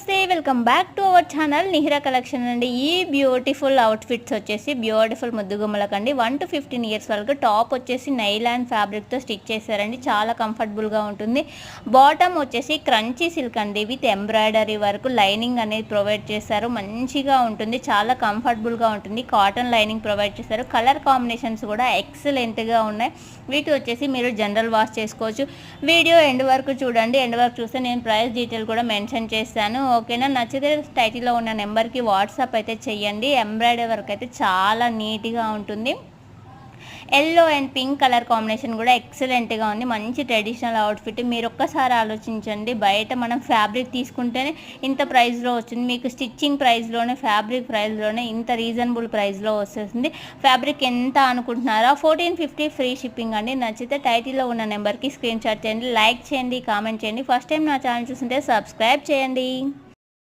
నమస్తే welcome back to our channel Nihira collection అండి. ఈ బ్యూటిఫుల్ అవుట్ఫిట్స్ వచ్చేసి బ్యూటిఫుల్ ముద్దుగుమ్మలకండి 1 to 15 ఇయర్స్ వరకు. టాప్ వచ్చేసి నైలాన్ ఫ్యాబ్రిక్తో స్టిచ్ చేశారండి, చాలా కంఫర్టబుల్గా ఉంటుంది. బాటమ్ వచ్చేసి క్రంచీ సిల్క్ అండి విత్ ఎంబ్రాయిడరీ వరకు లైనింగ్ అనేది ప్రొవైడ్ చేశారు. మంచిగా ఉంటుంది, చాలా కంఫర్టబుల్గా ఉంటుంది. కాటన్ లైనింగ్ ప్రొవైడ్ చేశారు. కలర్ కాంబినేషన్స్ కూడా ఎక్సలెంట్గా ఉన్నాయి. వీటి వచ్చేసి మీరు జనరల్ వాష్ చేసుకోవచ్చు. వీడియో ఎండ్ వరకు చూడండి. ఎండ్ వరకు చూస్తే నేను ప్రైస్ డీటెయిల్ కూడా మెన్షన్ చేస్తాను. ఓకేనా? నచ్చితే టైటిల్లో ఉన్న నెంబర్కి వాట్సాప్ అయితే చెయ్యండి. ఎంబ్రాయిడరీ వర్క్ అయితే చాలా నీట్గా ఉంటుంది. Yellow and pink colour combination కూడా ఎక్సలెంట్గా ఉంది. మంచి ట్రెడిషనల్ అవుట్ఫిట్. మీరు ఒక్కసారి ఆలోచించండి, బయట మనం ఫ్యాబ్రిక్ తీసుకుంటేనే ఇంత ప్రైస్లో వచ్చింది, మీకు స్టిచ్చింగ్ ప్రైస్లోనే ఫ్యాబ్రిక్ ప్రైస్లోనే ఇంత రీజనబుల్ ప్రైస్లో వస్తుంది. ఫ్యాబ్రిక్ ఎంత అనుకుంటున్నారా? 1450 ఫ్రీ షిప్పింగ్ అండి. నచ్చితే టైటిల్లో ఉన్న నెంబర్కి స్క్రీన్ షాట్ చేయండి, లైక్ చేయండి, కామెంట్ చేయండి. ఫస్ట్ టైం నా ఛానల్ చూస్తుంటే సబ్స్క్రైబ్ చేయండి.